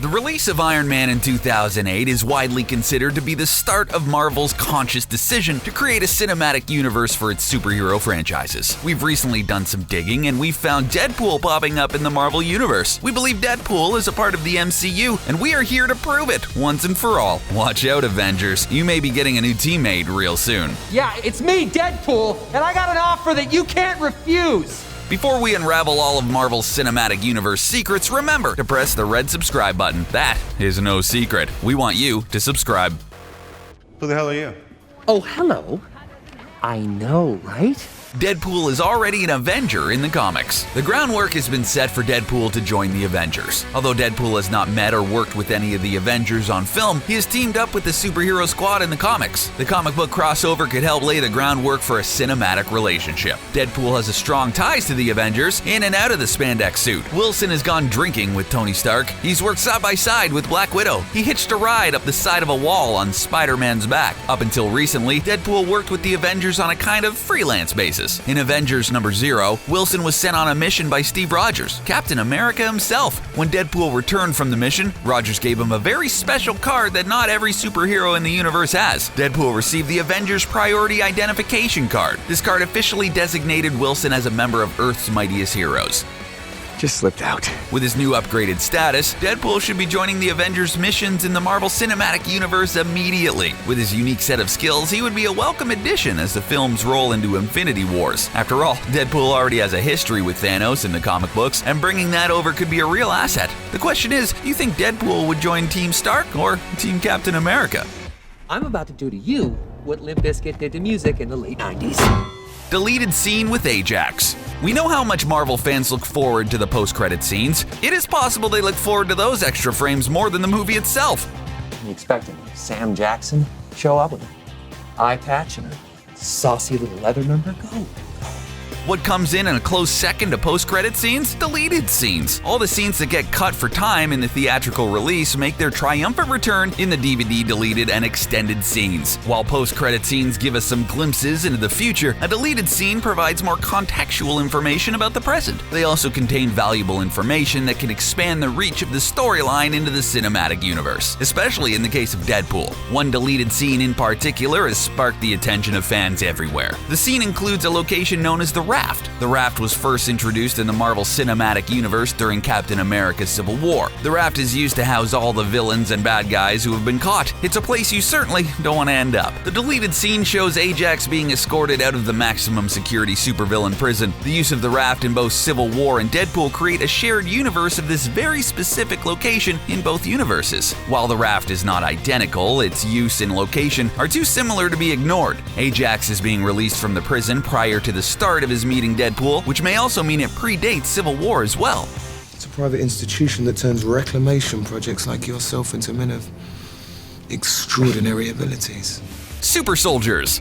The release of Iron Man in 2008 is widely considered to be the start of Marvel's conscious decision to create a cinematic universe for its superhero franchises. We've recently done some digging and we've found Deadpool popping up in the Marvel Universe. We believe Deadpool is a part of the MCU, and we are here to prove it once and for all. Watch out, Avengers. You may be getting a new teammate real soon. Yeah, it's me, Deadpool, and I got an offer that you can't refuse. Before we unravel all of Marvel's cinematic universe secrets, remember to press the red subscribe button. That is no secret. We want you to subscribe. Who the hell are you? Oh, hello. I know, right? Deadpool is already an Avenger in the comics. The groundwork has been set for Deadpool to join the Avengers. Although Deadpool has not met or worked with any of the Avengers on film, he has teamed up with the superhero squad in the comics. The comic book crossover could help lay the groundwork for a cinematic relationship. Deadpool has a strong ties to the Avengers in and out of the spandex suit. Wilson has gone drinking with Tony Stark. He's worked side by side with Black Widow. He hitched a ride up the side of a wall on Spider-Man's back. Up until recently, Deadpool worked with the Avengers on a kind of freelance basis. In Avengers number 0, Wilson was sent on a mission by Steve Rogers, Captain America himself. When Deadpool returned from the mission, Rogers gave him a very special card that not every superhero in the universe has. Deadpool received the Avengers Priority Identification Card. This card officially designated Wilson as a member of Earth's mightiest heroes. Just slipped out. With his new upgraded status, Deadpool should be joining the Avengers' missions in the Marvel Cinematic Universe immediately. With his unique set of skills, he would be a welcome addition as the films roll into Infinity Wars. After all, Deadpool already has a history with Thanos in the comic books, and bringing that over could be a real asset. The question is, do you think Deadpool would join Team Stark or Team Captain America? I'm about to do to you what Limp Bizkit did to music in the late 90s. Deleted scene with Ajax. We know how much Marvel fans look forward to the post-credit scenes. It is possible they look forward to those extra frames more than the movie itself. I'm expecting Sam Jackson show up with an eye patch and a saucy little leather number. Go. What comes in a close second to post-credit scenes? Deleted scenes. All the scenes that get cut for time in the theatrical release make their triumphant return in the DVD deleted and extended scenes. While post-credit scenes give us some glimpses into the future, a deleted scene provides more contextual information about the present. They also contain valuable information that can expand the reach of the storyline into the cinematic universe, especially in the case of Deadpool. One deleted scene in particular has sparked the attention of fans everywhere. The scene includes a location known as the Raft. The Raft was first introduced in the Marvel Cinematic Universe during Captain America's Civil War. The Raft is used to house all the villains and bad guys who have been caught. It's a place you certainly don't want to end up. The deleted scene shows Ajax being escorted out of the maximum security supervillain prison. The use of the Raft in both Civil War and Deadpool create a shared universe of this very specific location in both universes. While the Raft is not identical, its use and location are too similar to be ignored. Ajax is being released from the prison prior to the start of his meeting Deadpool, which may also mean it predates Civil War as well. It's a private institution that turns reclamation projects like yourself into men of extraordinary abilities. Super soldiers.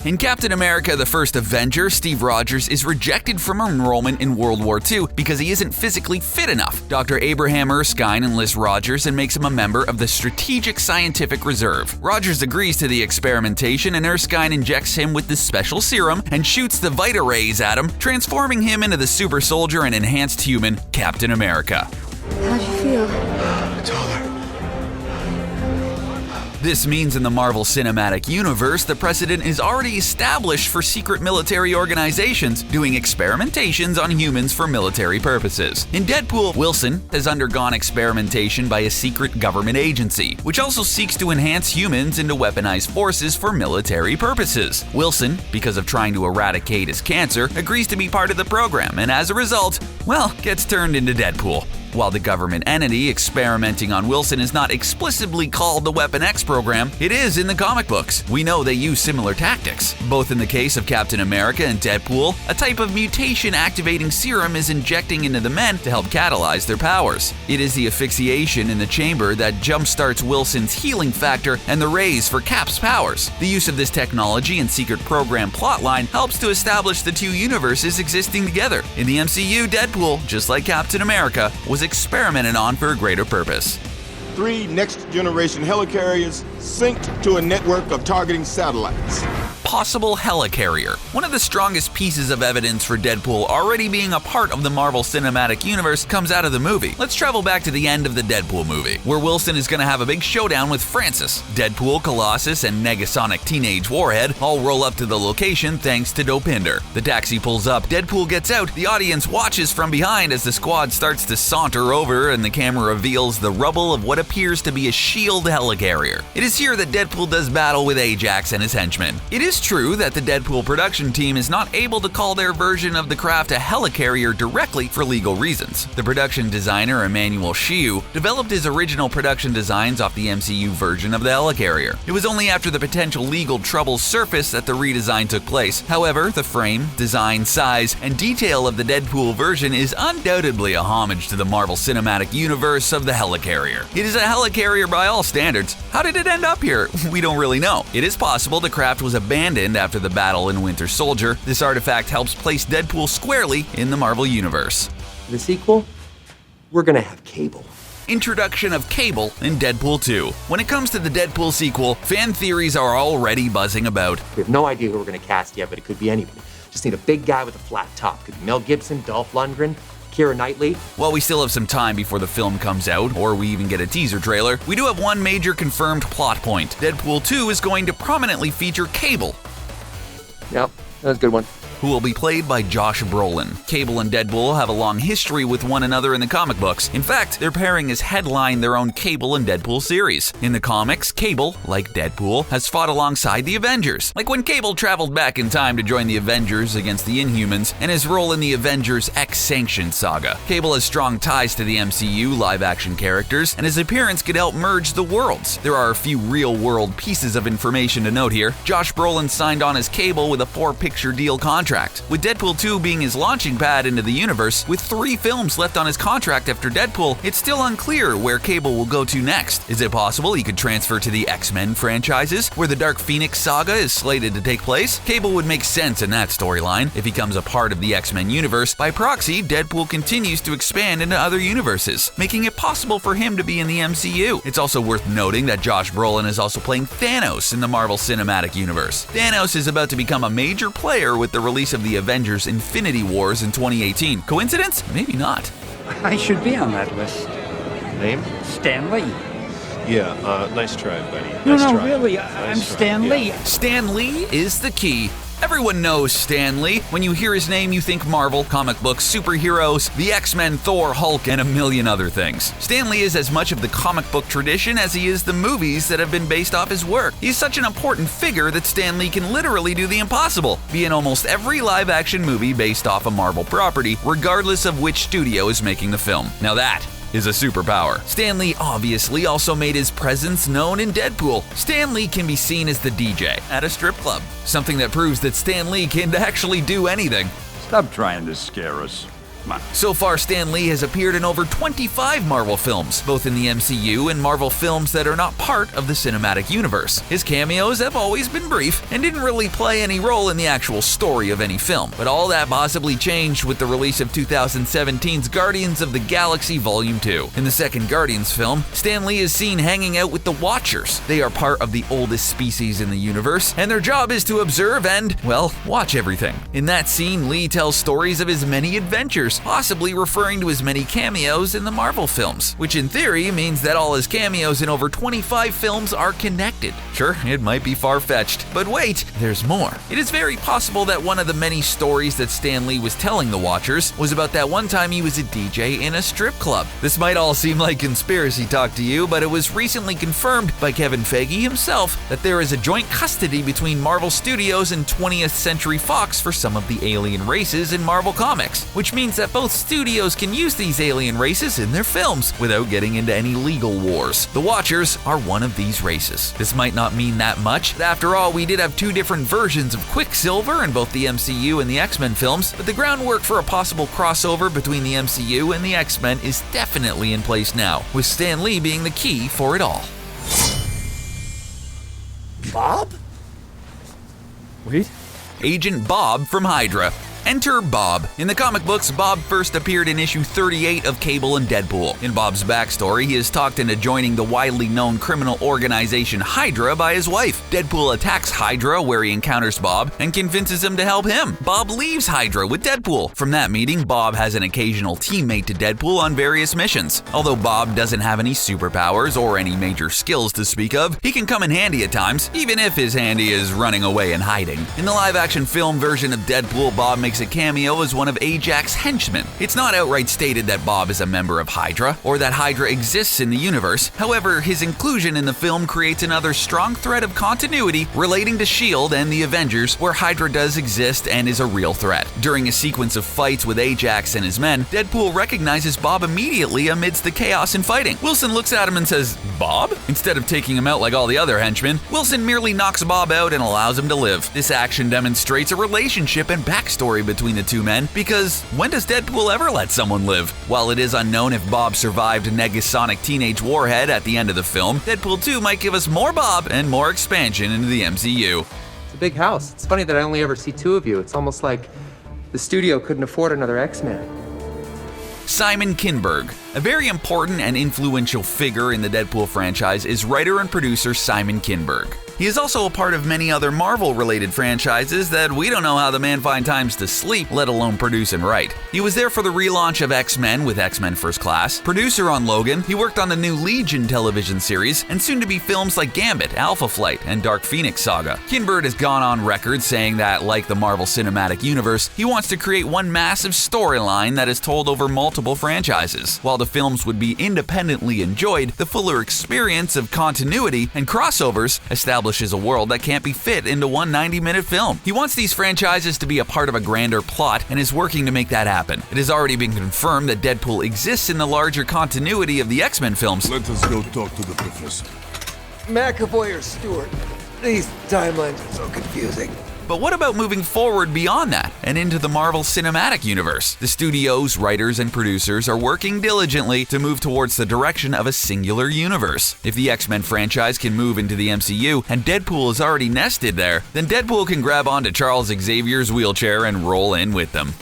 In Captain America: The First Avenger, Steve Rogers is rejected from enrollment in World War II because he isn't physically fit enough. Dr. Abraham Erskine enlists Rogers and makes him a member of the Strategic Scientific Reserve. Rogers agrees to the experimentation, and Erskine injects him with this special serum and shoots the Vita rays at him, transforming him into the super soldier and enhanced human Captain America. How'd you feel? Taller. This means in the Marvel Cinematic Universe, the precedent is already established for secret military organizations doing experimentations on humans for military purposes. In Deadpool, Wilson has undergone experimentation by a secret government agency, which also seeks to enhance humans into weaponized forces for military purposes. Wilson, because of trying to eradicate his cancer, agrees to be part of the program, and as a result, well, gets turned into Deadpool. While the government entity experimenting on Wilson is not explicitly called the Weapon X program, it is in the comic books. We know they use similar tactics. Both in the case of Captain America and Deadpool, a type of mutation-activating serum is injecting into the men to help catalyze their powers. It is the asphyxiation in the chamber that jumpstarts Wilson's healing factor and the rays for Cap's powers. The use of this technology and secret program plotline helps to establish the two universes existing together. In the MCU, Deadpool, just like Captain America, was experimented on for a greater purpose. 3 next-generation helicarriers synced to a network of targeting satellites. possible Helicarrier. One of the strongest pieces of evidence for Deadpool already being a part of the Marvel Cinematic Universe comes out of the movie. Let's travel back to the end of the Deadpool movie, where Wilson is going to have a big showdown with Francis. Deadpool, Colossus, and Negasonic Teenage Warhead all roll up to the location thanks to Dopinder. The taxi pulls up, Deadpool gets out, the audience watches from behind as the squad starts to saunter over and the camera reveals the rubble of what appears to be a shield helicarrier. It is here that Deadpool does battle with Ajax and his henchmen. It is true that the Deadpool production team is not able to call their version of the craft a helicarrier directly for legal reasons. The production designer Emmanuel Shiu developed his original production designs off the MCU version of the helicarrier. It was only after the potential legal troubles surfaced that the redesign took place. However, the frame, design, size, and detail of the Deadpool version is undoubtedly a homage to the Marvel Cinematic Universe of the helicarrier. It is a helicarrier by all standards. How did it end up here? We don't really know. It is possible the craft was abandoned after the battle in Winter Soldier. This artifact helps place Deadpool squarely in the Marvel Universe. The sequel? We're gonna have Cable. Introduction of Cable in Deadpool 2. When it comes to the Deadpool sequel, fan theories are already buzzing about. We have no idea who we're gonna cast yet, but it could be anybody. Just need a big guy with a flat top. Could be Mel Gibson, Dolph Lundgren, Keira Knightley. While we still have some time before the film comes out, or we even get a teaser trailer, we do have one major confirmed plot point. Deadpool 2 is going to prominently feature Cable, Yep, that was a good one. who will be played by Josh Brolin. Cable and Deadpool have a long history with one another in the comic books. In fact, their pairing has headlined their own Cable and Deadpool series. In the comics, Cable, like Deadpool, has fought alongside the Avengers. Like when Cable traveled back in time to join the Avengers against the Inhumans, and his role in the Avengers X-Sanction saga. Cable has strong ties to the MCU live-action characters, and his appearance could help merge the worlds. There are a few real-world pieces of information to note here. Josh Brolin signed on as Cable with a 4-picture deal contract. With Deadpool 2 being his launching pad into the universe, with 3 films left on his contract after Deadpool, it's still unclear where Cable will go to next. Is it possible he could transfer to the X-Men franchises, where the Dark Phoenix saga is slated to take place? Cable would make sense in that storyline. If he becomes a part of the X-Men universe, by proxy, Deadpool continues to expand into other universes, making it possible for him to be in the MCU. It's also worth noting that Josh Brolin is also playing Thanos in the Marvel Cinematic Universe. Thanos is about to become a major player with the release of the Avengers Infinity Wars in 2018. Coincidence? Maybe not. I should be on that list. Name? Stanley. Yeah, nice try, buddy. No, Nice no, try. really, Nice I'm try. Stanley. Yeah. Stan Lee is the key. Everyone knows Stan Lee. When you hear his name, you think Marvel, comic books, superheroes, the X-Men, Thor, Hulk, and a million other things. Stan Lee is as much of the comic book tradition as he is the movies that have been based off his work. He's such an important figure that Stan Lee can literally do the impossible, be in almost every live-action movie based off a Marvel property, regardless of which studio is making the film. Now that is a superpower. Stan Lee obviously also made his presence known in Deadpool. Stan Lee can be seen as the DJ at a strip club, something that proves that Stan Lee can actually do anything. Stop trying to scare us. Come on. So far, Stan Lee has appeared in over 25 Marvel films, both in the MCU and Marvel films that are not part of the cinematic universe. His cameos have always been brief and didn't really play any role in the actual story of any film, but all that possibly changed with the release of 2017's Guardians of the Galaxy Volume 2. In the second Guardians film, Stan Lee is seen hanging out with the Watchers. They are part of the oldest species in the universe, and their job is to observe and, well, watch everything. In that scene, Lee tells stories of his many adventures, possibly referring to his many cameos in the Marvel films, which in theory means that all his cameos in over 25 films are connected. Sure, it might be far-fetched, but wait, there's more. It is very possible that one of the many stories that Stan Lee was telling the Watchers was about that one time he was a DJ in a strip club. This might all seem like conspiracy talk to you, but it was recently confirmed by Kevin Feige himself that there is a joint custody between Marvel Studios and 20th Century Fox for some of the alien races in Marvel Comics, which means that both studios can use these alien races in their films without getting into any legal wars. The Watchers are one of these races. This might not mean that much. After all, we did have 2 different versions of Quicksilver in both the MCU and the X-Men films, but the groundwork for a possible crossover between the MCU and the X-Men is definitely in place now, with Stan Lee being the key for it all. Bob? Wait. Agent Bob from Hydra. Enter Bob. In the comic books, Bob first appeared in issue 38 of Cable and Deadpool. In Bob's backstory, he is talked into joining the widely known criminal organization Hydra by his wife. Deadpool attacks Hydra where he encounters Bob and convinces him to help him. Bob leaves Hydra with Deadpool. From that meeting, Bob has an occasional teammate to Deadpool on various missions. Although Bob doesn't have any superpowers or any major skills to speak of, he can come in handy at times, even if his handy is running away and hiding. In the live-action film version of Deadpool, Bob makes a cameo as one of Ajax's henchmen. It's not outright stated that Bob is a member of Hydra, or that Hydra exists in the universe. However, his inclusion in the film creates another strong thread of continuity relating to S.H.I.E.L.D. and the Avengers, where Hydra does exist and is a real threat. During a sequence of fights with Ajax and his men, Deadpool recognizes Bob immediately amidst the chaos and fighting. Wilson looks at him and says, "Bob?" Instead of taking him out like all the other henchmen, Wilson merely knocks Bob out and allows him to live. This action demonstrates a relationship and backstory between the two men, because when does Deadpool ever let someone live? While it is unknown if Bob survived Negasonic Teenage Warhead at the end of the film, Deadpool 2 might give us more Bob and more expansion into the MCU. It's a big house. It's funny that I only ever see two of you. It's almost like the studio couldn't afford another X-Man. Simon Kinberg. A very important and influential figure in the Deadpool franchise is writer and producer Simon Kinberg. He is also a part of many other Marvel-related franchises that we don't know how the man finds times to sleep, let alone produce and write. He was there for the relaunch of X-Men with X-Men First Class, producer on Logan, he worked on the new Legion television series, and soon-to-be films like Gambit, Alpha Flight, and Dark Phoenix Saga. Kinberg has gone on record saying that, like the Marvel Cinematic Universe, he wants to create one massive storyline that is told over multiple franchises. While the films would be independently enjoyed, the fuller experience of continuity and crossovers establishes a world that can't be fit into one 90-minute film. He wants these franchises to be a part of a grander plot and is working to make that happen. It has already been confirmed that Deadpool exists in the larger continuity of the X-Men films. Let us go talk to the professor. McAvoy or Stewart? These timelines are so confusing. But what about moving forward beyond that and into the Marvel Cinematic Universe? The studio's writers and producers are working diligently to move towards the direction of a singular universe. If the X-Men franchise can move into the MCU and Deadpool is already nested there, then Deadpool can grab onto Charles Xavier's wheelchair and roll in with them.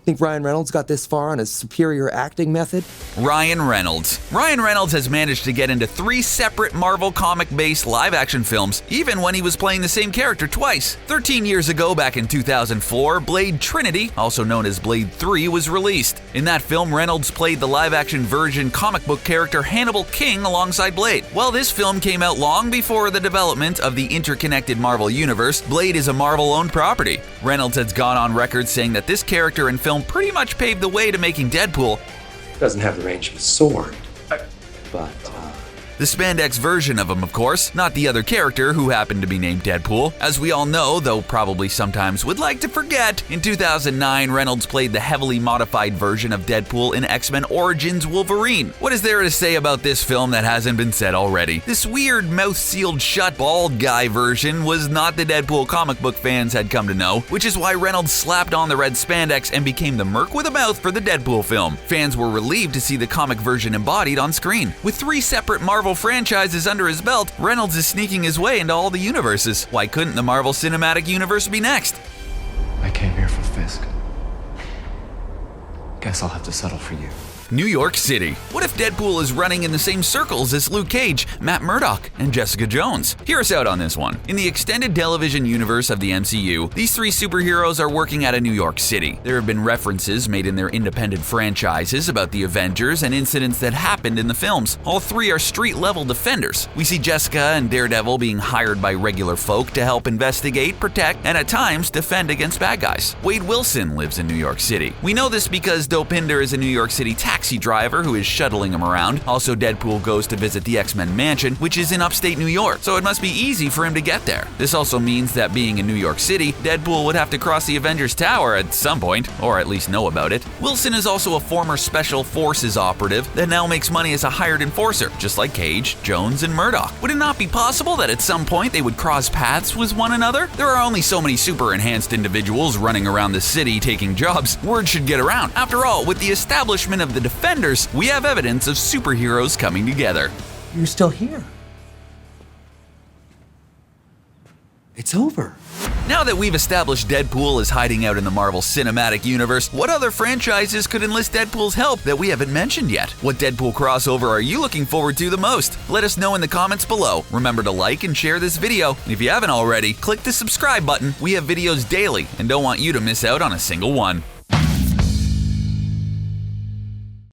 Think Ryan Reynolds got this far on his superior acting method? Ryan Reynolds. Ryan Reynolds has managed to get into 3 separate Marvel comic-based live-action films, even when he was playing the same character twice. 13 years ago, back in 2004, Blade Trinity, also known as Blade 3, was released. In that film, Reynolds played the live-action version comic book character Hannibal King alongside Blade. While this film came out long before the development of the interconnected Marvel Universe, Blade is a Marvel-owned property. Reynolds has gone on record saying that this character and film pretty much paved the way to making Deadpool. Doesn't have the range of a sword. But, The spandex version of him, of course, not the other character who happened to be named Deadpool. As we all know, though probably sometimes would like to forget, in 2009, Reynolds played the heavily modified version of Deadpool in X-Men Origins Wolverine. What is there to say about this film that hasn't been said already? This weird, mouth-sealed shut, bald guy version was not the Deadpool comic book fans had come to know, which is why Reynolds slapped on the red spandex and became the merc with a mouth for the Deadpool film. Fans were relieved to see the comic version embodied on screen. With 3 separate Marvel franchises under his belt, Reynolds is sneaking his way into all the universes. Why couldn't the Marvel Cinematic Universe be next? I came here for Fisk. Guess I'll have to settle for you. New York City. What if Deadpool is running in the same circles as Luke Cage, Matt Murdock, and Jessica Jones? Hear us out on this one. In the extended television universe of the MCU, these 3 superheroes are working at a New York City. There have been references made in their independent franchises about the Avengers and incidents that happened in the films. All 3 are street-level defenders. We see Jessica and Daredevil being hired by regular folk to help investigate, protect, and at times defend against bad guys. Wade Wilson lives in New York City. We know this because Dopinder is a New York City taxi driver who is shuttling him around. Also, Deadpool goes to visit the X-Men mansion, which is in upstate New York, so it must be easy for him to get there. This also means that being in New York City, Deadpool would have to cross the Avengers Tower at some point, or at least know about it. Wilson is also a former Special Forces operative that now makes money as a hired enforcer, just like Cage, Jones, and Murdock. Would it not be possible that at some point they would cross paths with one another? There are only so many super-enhanced individuals running around the city taking jobs. Word should get around. After all, with the establishment of the Defenders, we have evidence of superheroes coming together. you're still here. It's over. Now that we've established Deadpool is hiding out in the Marvel Cinematic Universe, what other franchises could enlist Deadpool's help that we haven't mentioned yet? What Deadpool crossover are you looking forward to the most? Let us know in the comments below. Remember to like and share this video. And if you haven't already, click the subscribe button. We have videos daily and don't want you to miss out on a single one.